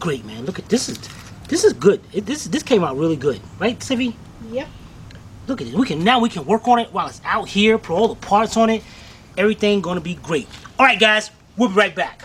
great, man. Look at this. This is good. This came out really good, right, Sivy? Yep. Look at it. We can work on it while it's out here. Put all the parts on it. Everything gonna be great. All right, guys. We'll be right back.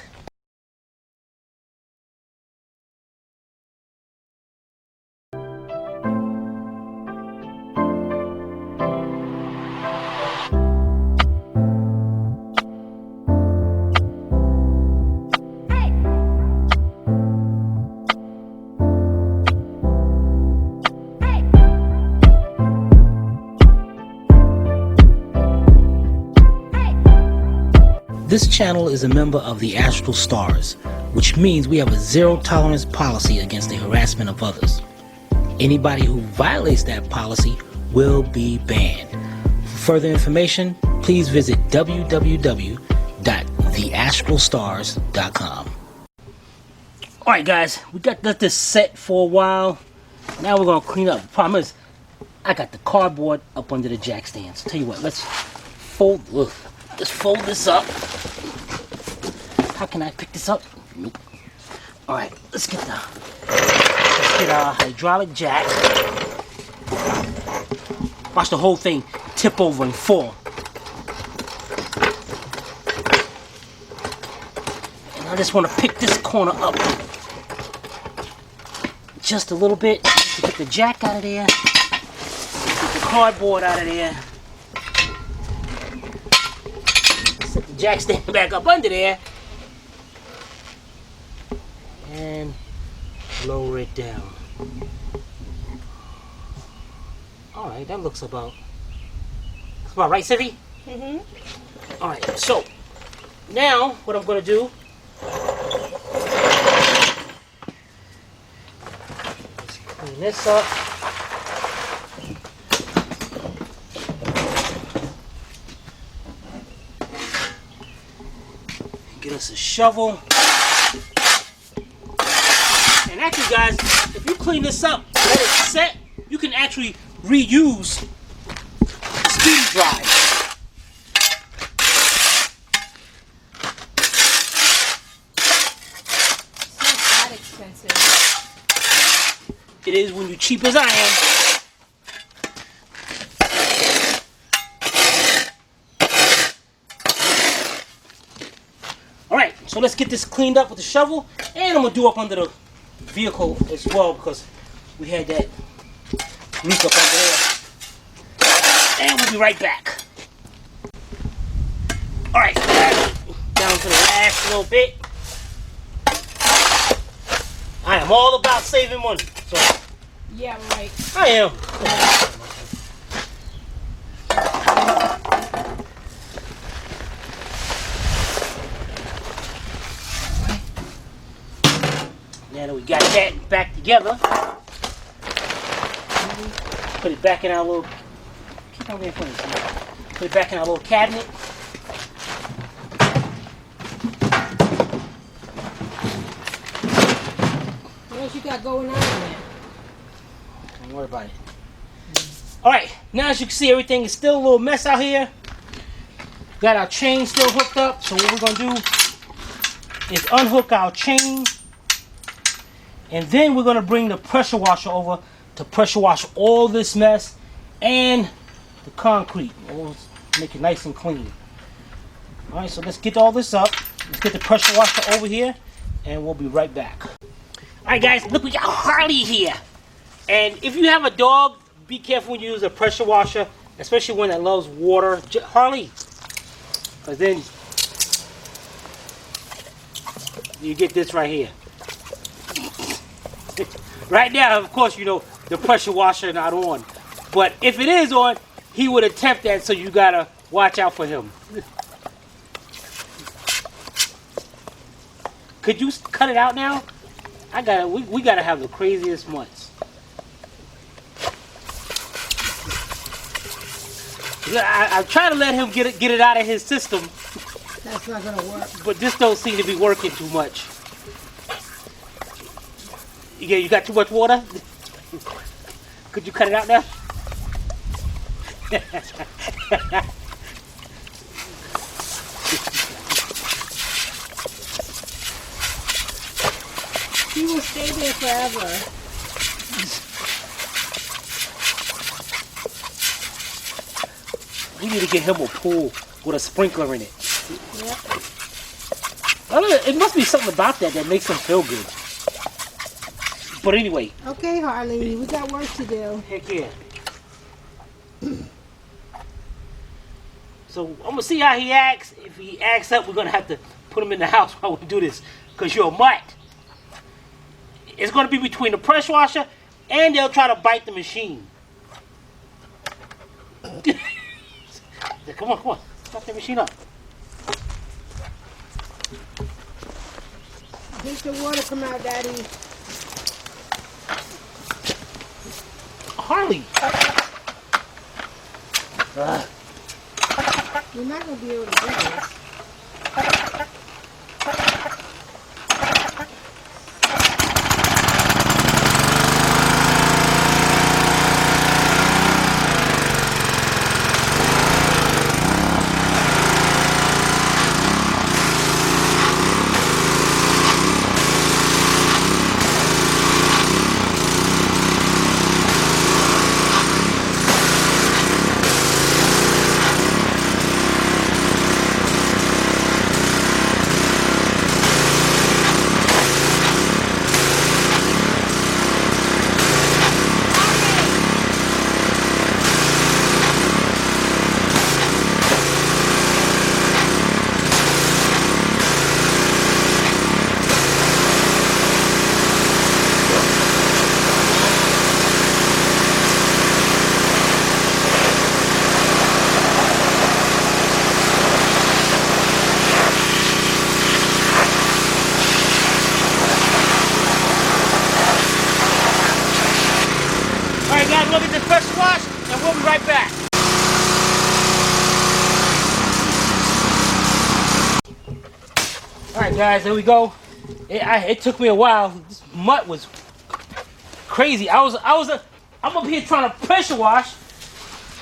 This channel is a member of the Astral Stars, which means we have a zero-tolerance policy against the harassment of others. Anybody who violates that policy will be banned. For further information, please visit www.theastralstars.com. Alright guys, we got this set for a while. Now we're going to clean up. The problem is, I got the cardboard up under the jack stands. Tell you what, let's fold this up. How can I pick this up? Nope. All right, let's get our hydraulic jack. Watch the whole thing tip over and fall. And I just want to pick this corner up just a little bit to get the jack out of there, get the cardboard out of there. Set the jack stand back up under there. And lower it down. Alright, that looks about right, Sivy? Mm-hmm. Alright, so now what I'm gonna do, let's clean this up. Get us a shovel. And actually, guys, if you clean this up, let it set, you can actually reuse the speed drive. It's not that expensive. It is when you're cheap as I am. Alright, so let's get this cleaned up with the shovel, and I'm going to do up under the vehicle as well because we had that leak up under there. And we'll be right back. Alright, down to the last little bit. I am all about saving money. So Yeah, right. I am. Now that we got that back together, put it back in our little. Keep on there, put it back in our little cabinet. What else you got going on in there? Don't worry about it. Alright, now as you can see, everything is still a little mess out here. Got our chain still hooked up, so what we're going to do is unhook our chain. And then we're going to bring the pressure washer over to pressure wash all this mess and the concrete. We'll make it nice and clean. Alright, so let's get all this up. Let's get the pressure washer over here and we'll be right back. Alright guys, look, we got Harley here. And if you have a dog, be careful when you use a pressure washer, especially one that loves water. Harley, because then you get this right here. Right now, of course, you know, the pressure washer not on. But if it is on, he would attempt that, so you gotta watch out for him. Could you cut it out now? We gotta have the craziest months. I try to let him get it out of his system. That's not gonna work. But this don't seem to be working too much. Yeah, you got too much water? Could you cut it out now? He will stay there forever. We need to get him a pool with a sprinkler in it. Yep. I don't know, it must be something about that that makes him feel good. But anyway. Okay, Harley, we got work to do. Heck yeah. So I'm gonna see how he acts. If he acts up, we're gonna have to put him in the house while we do this, because you're a mutt. It's gonna be between the pressure washer and they'll try to bite the machine. Come on, come on. Start the machine up. Make the water come out, Daddy. Harley. You're not going to be able to do this. Guys, we'll get the pressure wash and we'll be right back. Alright guys, there we go. It took me a while. This mutt was crazy. I'm up here trying to pressure wash.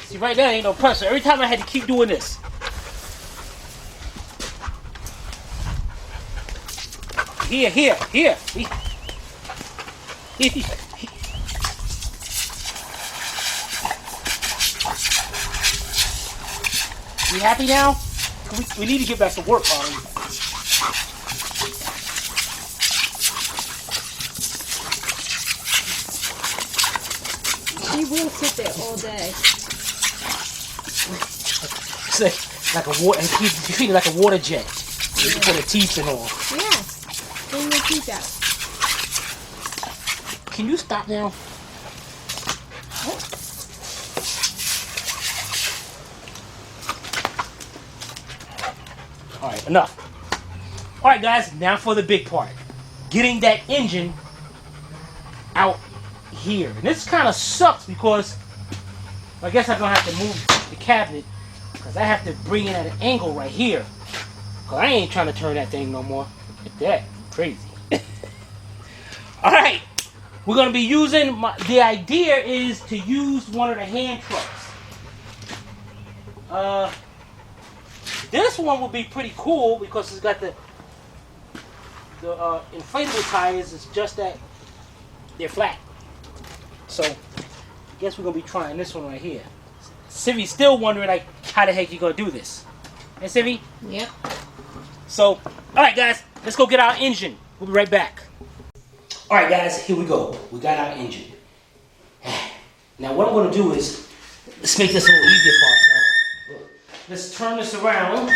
See, right there ain't no pressure. Every time I had to keep doing this. Here. You happy now? We need to get back to work, Harley. She will sit there all day. It's like a water. You treat it like a water jet. You put the teeth and all. Yeah. Bring your teeth out. Can you stop now? Alright, enough. Alright guys, now for the big part. Getting that engine out here. And this kind of sucks because I guess I'm going to have to move the cabinet because I have to bring it at an angle right here. Because I ain't trying to turn that thing no more. Look at that. Crazy. Alright. We're going to be using, the idea is to use one of the hand trucks. This one will be pretty cool because it's got the inflatable tires. It's just that they're flat. So, I guess we're going to be trying this one right here. Civi's still wondering, like, how the heck you going to do this? Hey, Civi? Yep. So, alright guys, let's go get our engine. We'll be right back. Alright guys, here we go. We got our engine. Now what I'm going to do is, let's make this a little easier for ourselves. Let's turn this around.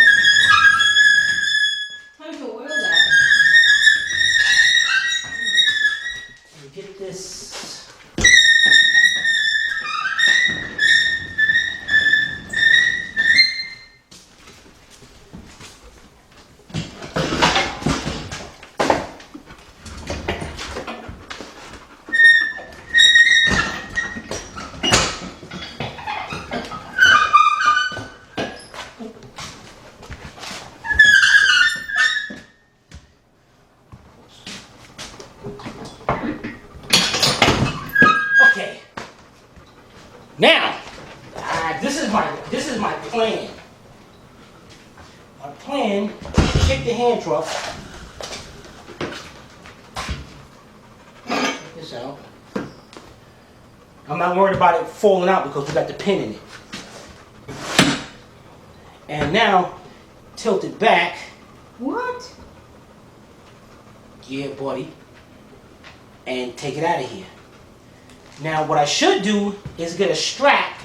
Time to oil that. Let me get this. Okay. Now, this is my plan. My plan is to take the hand truck out. I'm not worried about it falling out because we got the pin in it. And now, tilt it back. What? Yeah, buddy. And take it out of here. Now, what I should do is get a strap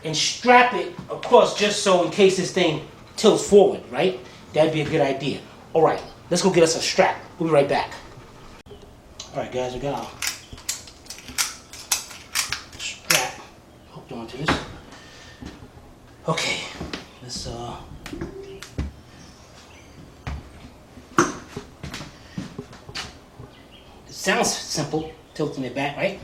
and strap it across just so in case this thing tilts forward, right? That'd be a good idea. All right, let's go get us a strap. We'll be right back. All right, guys, we got our strap hooked onto this. Okay, let's it sounds simple, tilting it back, right?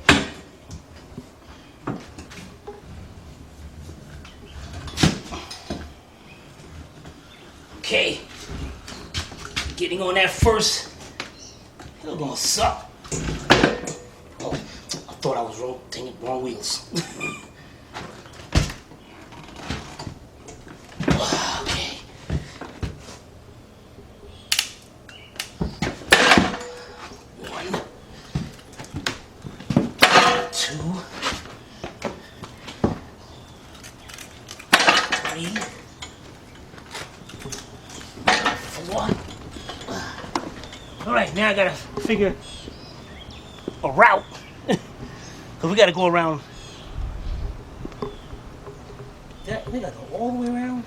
Okay, getting on that first. It's gonna suck. Oh, I thought I was taking wrong wheels. Okay. One, two, three. All right, now I gotta figure a route because we gotta go around. We gotta go all the way around.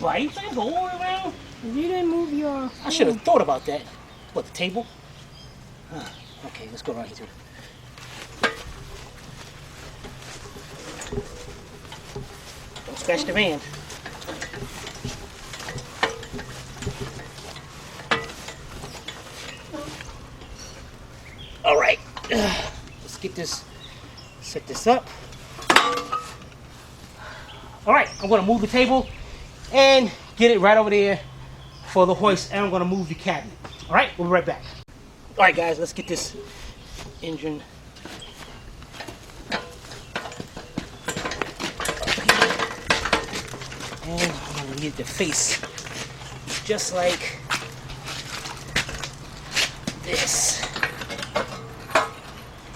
I gotta go all the way around. You didn't move your... I should have thought about that. What, the table? Okay, let's go around here too. Don't scratch the van. All right, let's get this, set this up. All right, I'm gonna move the table and get it right over there for the hoist, and I'm gonna move the cabinet. All right, we'll be right back. All right, guys, let's get this engine. And I'm gonna get the face just like this.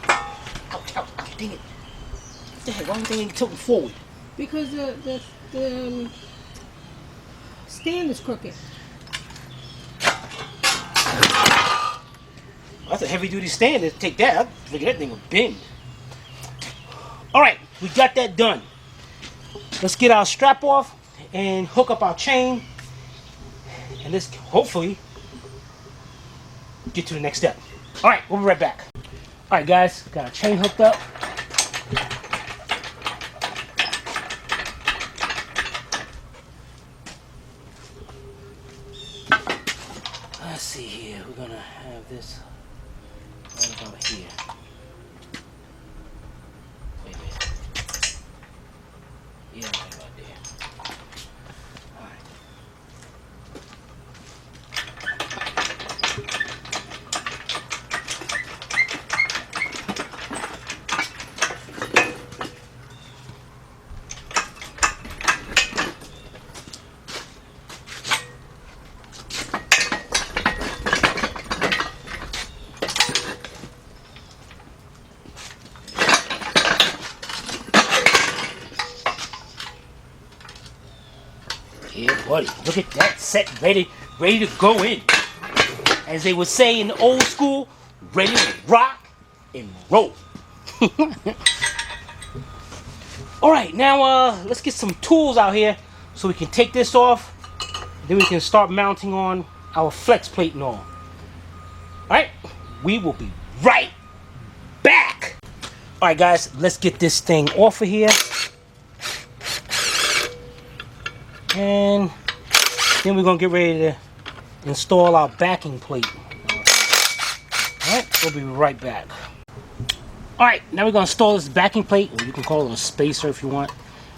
Ouch, ouch, ouch, dang it. What the heck, why don't you tilting forward? Because the stand is crooked. That's a heavy-duty stand to take that. I figure that thing would bend. All right, we got that done. Let's get our strap off and hook up our chain, and let's hopefully get to the next step. All right, we'll be right back. All right, guys, got our chain hooked up. Let's see here. We're gonna have this right about here. Wait a minute. Yeah, right about there. All right. Yeah, buddy, look at that set ready to go in. As they would say in the old school, ready to rock and roll. All right, now let's get some tools out here so we can take this off. Then we can start mounting on our flex plate and all. All right, we will be right back. All right, guys, let's get this thing off of here. And then we're gonna get ready to install our backing plate. Alright, we'll be right back. Alright, now we're gonna install this backing plate, or you can call it a spacer if you want.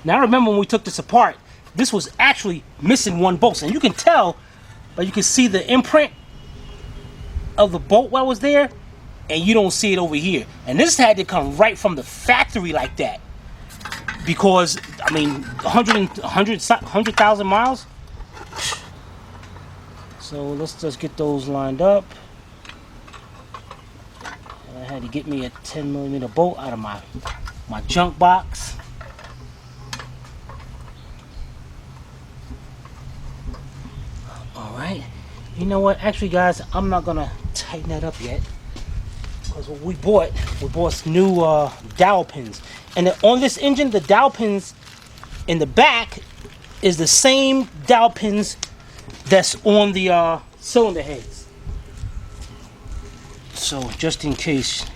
Now remember when we took this apart, this was actually missing one bolt. And you can tell, but you can see the imprint of the bolt that was there, and you don't see it over here. And this had to come right from the factory like that. Because, I mean, 100,000 miles. So let's just get those lined up. And I had to get me a 10mm bolt out of my junk box. Alright. You know what? Actually, guys, I'm not going to tighten that up yet. Because what we bought some new dowel pins. And on this engine, the dowel pins in the back is the same dowel pins that's on the cylinder heads. So just in case.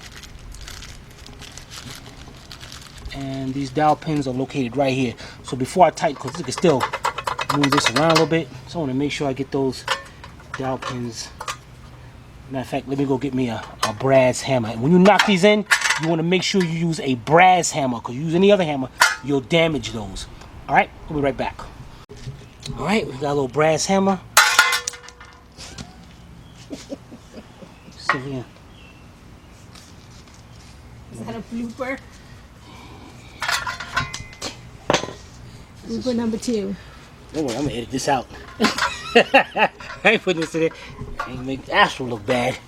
And these dowel pins are located right here. So before I tighten, because you can still move this around a little bit, so I want to make sure I get those dowel pins. Matter of fact, let me go get me a brass hammer. And when you knock these in, you want to make sure you use a brass hammer, because you use any other hammer, you'll damage those. Alright, we'll be right back. Alright, we got a little brass hammer. So, yeah. Is that a blooper? Blooper number 2. Don't worry, I'm gonna edit this out. I ain't putting this in there. I ain't make Astro look bad.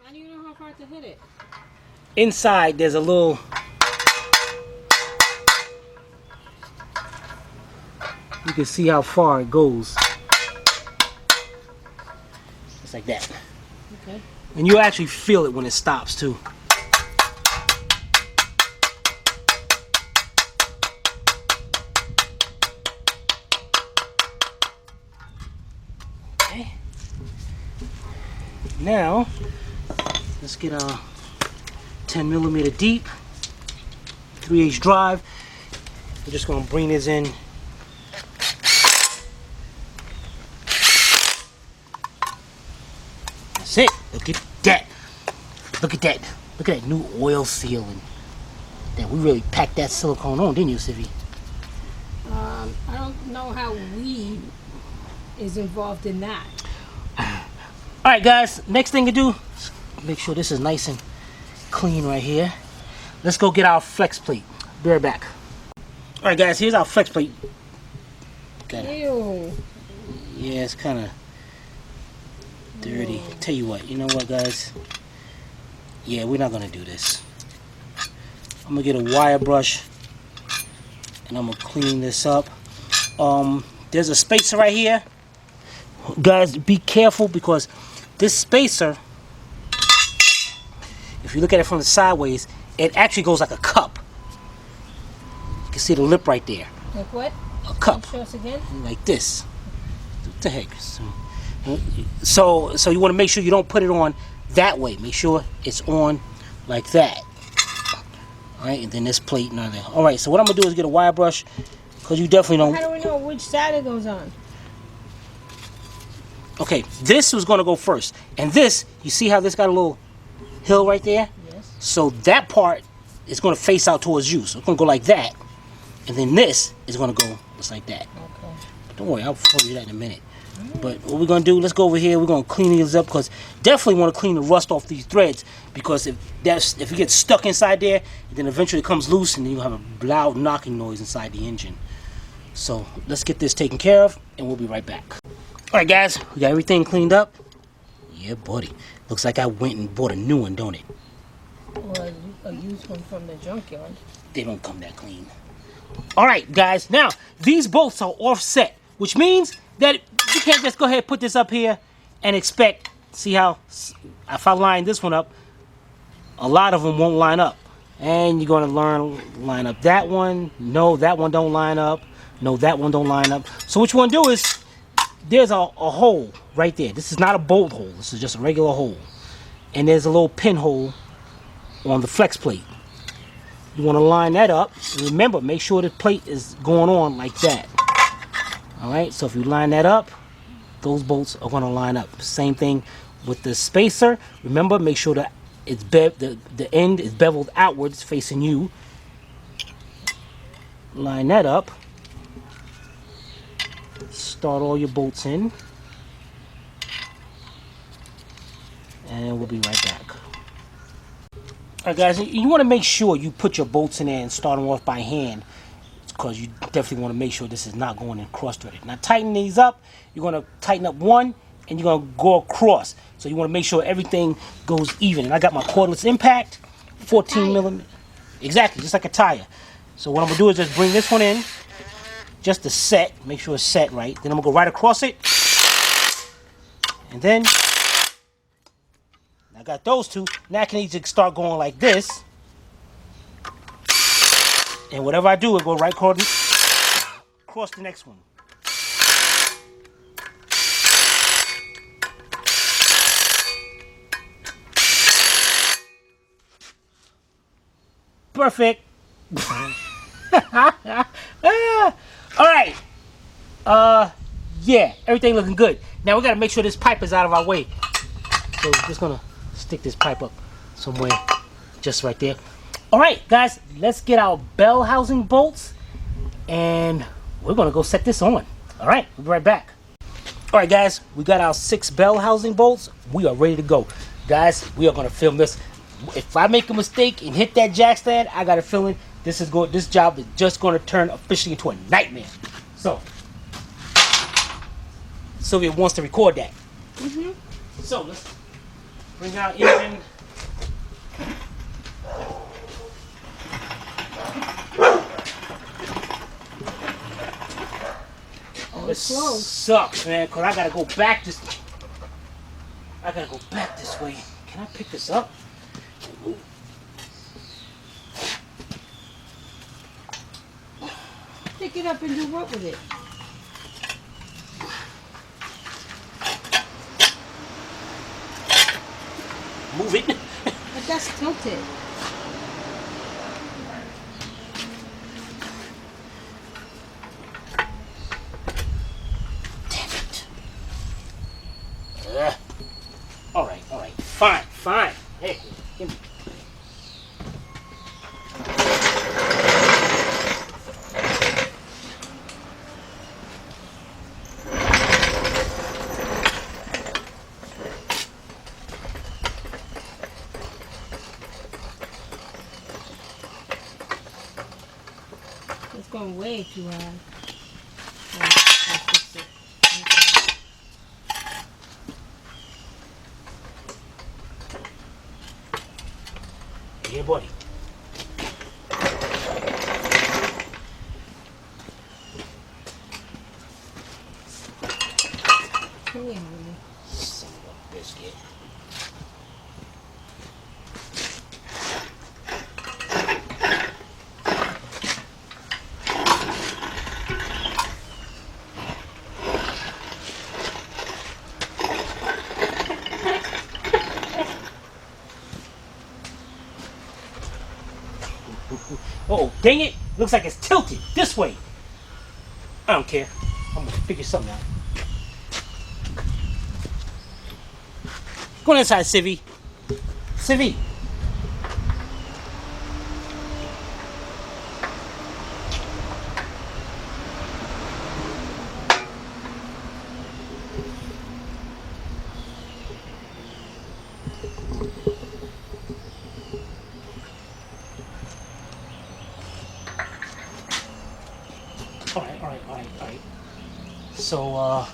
How do you know how far to hit it? Inside, there's a little. You can see how far it goes. Just like that. Okay. And you actually feel it when it stops too. Okay. Now, let's get a 10mm deep, 3/8 drive. We're just gonna bring this in. That's it. Look at that. Look at that. Look at that new oil seal. And that we really packed that silicone on, didn't you, Sivvy? I don't know how weed is involved in that. Alright guys, next thing to do, make sure this is nice and clean right here. Let's go get our flex plate. Be right back. Alright guys, here's our flex plate. Ew. Yeah, it's kind of dirty. Tell you what, you know what guys? Yeah, we're not going to do this. I'm going to get a wire brush and I'm going to clean this up. There's a spacer right here. Guys, be careful because this spacer, if you look at it from the sideways, it actually goes like a cup. You can see the lip right there. Like what? A cup. Show us again. Like this. What the heck? So you want to make sure you don't put it on that way. Make sure it's on like that. Alright, and then this plate and everything. Alright, so what I'm going to do is get a wire brush, because you definitely don't. How do we know which side it goes on? Okay, this was going to go first. And this, you see how this got a little hill right there? Yes. So that part is going to face out towards you. So it's going to go like that. And then this is going to go just like that. Okay. But don't worry, I'll show you that in a minute. But what we're going to do, let's go over here. We're going to clean these up, because definitely want to clean the rust off these threads. Because if it gets stuck inside there, then eventually it comes loose and then you'll have a loud knocking noise inside the engine. So let's get this taken care of and we'll be right back. Alright guys, we got everything cleaned up. Yeah buddy, looks like I went and bought a new one, don't it? Or a used one from the junkyard. They don't come that clean. Alright guys, now these bolts are offset, which means that you can't just go ahead and put this up here and expect, see how, if I line this one up, a lot of them won't line up. And you're going to line up that one. No, that one don't line up. No, that one don't line up. So what you want to do is, there's a hole right there. This is not a bolt hole. This is just a regular hole. And there's a little pinhole on the flex plate. You want to line that up. And remember, make sure the plate is going on like that. Alright, so if you line that up, those bolts are going to line up. Same thing with the spacer. Remember, make sure that it's the end is beveled outwards, facing you. Line that up. Start all your bolts in. And we'll be right back. Alright guys, you want to make sure you put your bolts in there and start them off by hand, because you definitely want to make sure this is not going in cross-threaded. Now tighten these up. You're going to tighten up one and you're going to go across. So you want to make sure everything goes even. And I got my cordless impact, 14 millimeter. Exactly, just like a tire. So what I'm going to do is just bring this one in, just to set, make sure it's set right. Then I'm going to go right across it. And then I got those two. Now I can easily start going like this. And whatever I do, it go right across the next one. Perfect. All right. Yeah, everything looking good. Now we got to make sure this pipe is out of our way. So we're just gonna stick this pipe up somewhere, just right there. All right, guys, let's get our bell housing bolts, and we're gonna go set this on. All right, we'll be right back. All right, guys, we got our 6 bell housing bolts. We are ready to go, guys. We are gonna film this. If I make a mistake and hit that jack stand, I got a feeling this job is just gonna turn officially into a nightmare. So Sylvia wants to record that. So let's bring our engine. It sucks, man, because I gotta go back this way. Can I pick this up? Pick it up and do what with it? Move it. But that's tilted. Damn it. All right. Fine. Hey, give me. It's going way too high. Yeah, buddy. Yeah. Son of a biscuit. Oh, dang it. Looks like it's tilted this way. I don't care. I'm going to figure something out. Go inside, Civvy. Civvy. All right. So,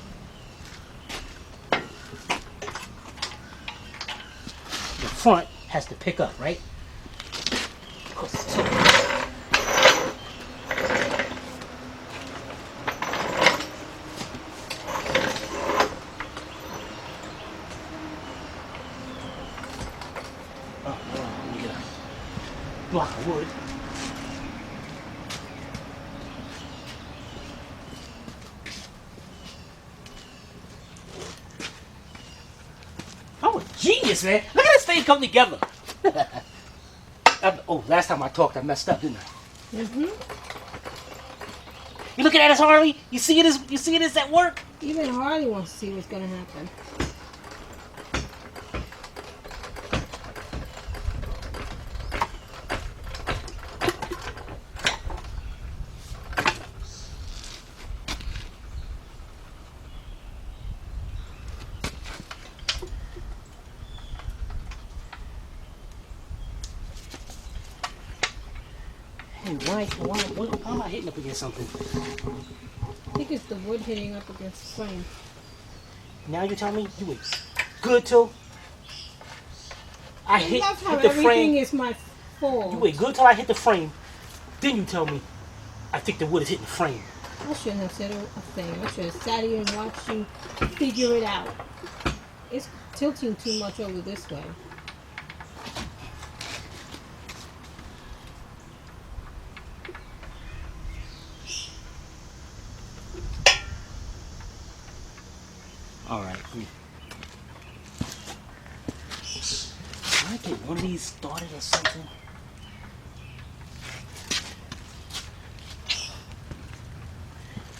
the front has to pick up, right? Of course it's tilted. Oh, hold on, let me get a block of wood. I'm a genius, man. Look at this thing come together. Oh, last time I talked, I messed up, didn't I? You looking at us, Harley? You see this at work? Even Harley wants to see what's going to happen. why am I hitting up against something? I think it's the wood hitting up against the frame. Now you tell me you were good till I hit That's how the everything frame. is my fault. You wait good till I hit the frame. Then you tell me I think the wood is hitting the frame. I shouldn't have said a thing. I should have sat here and watched you figure it out. It's tilting too much over this way. All right. Can I get one of these started or something?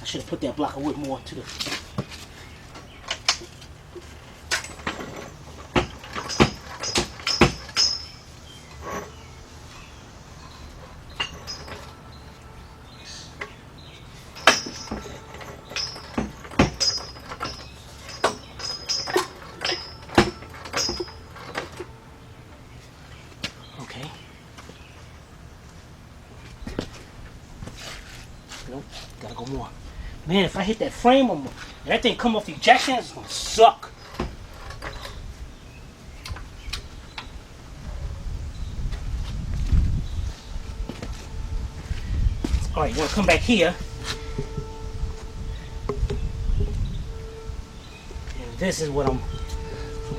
I should have put that block of wood more to the. Okay. Nope, gotta go more. Man, if I hit that frame and that thing come off the jack stand, it's gonna suck. All right, you wanna come back here. And this is what I'm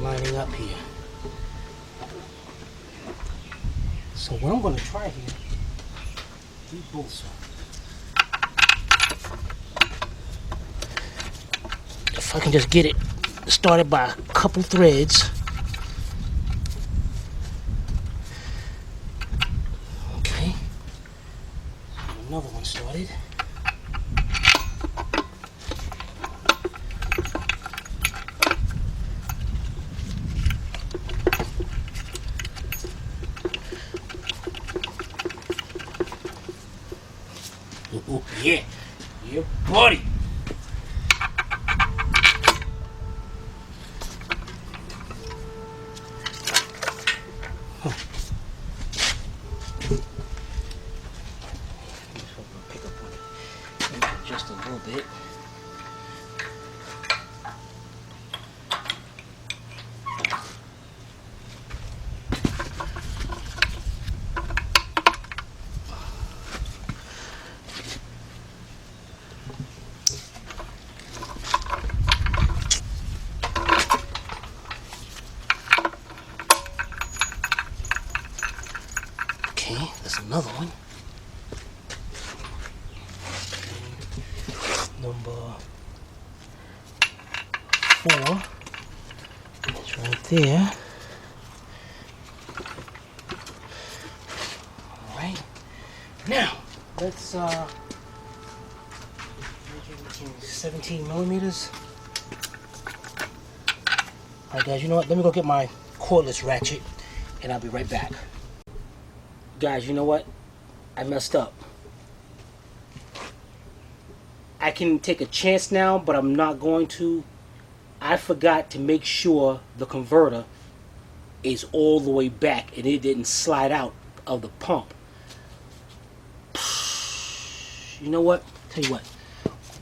lining up here. So what I'm gonna try here, these bolts are. If I can just get it started by a couple threads. Okay. Another one started. Ooh, yeah. Yeah, buddy. Pick up on it just a little bit. Okay, there's another one. Number 4. It's right there. All right. Now let's 17 millimeters. All right, guys. You know what? Let me go get my cordless ratchet, and I'll be right back. Guys, you know what? I messed up. I can take a chance now, but I'm not going to. I forgot to make sure the converter is all the way back and it didn't slide out of the pump. You know what? Tell you what.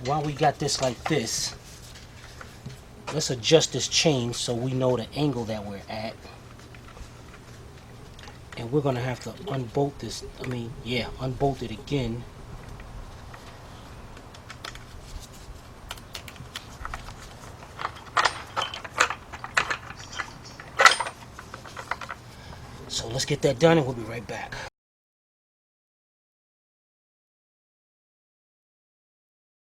While we got this like this, let's adjust this chain so we know the angle that we're at. And we're going to have to unbolt this. Unbolt it again. So let's get that done and we'll be right back.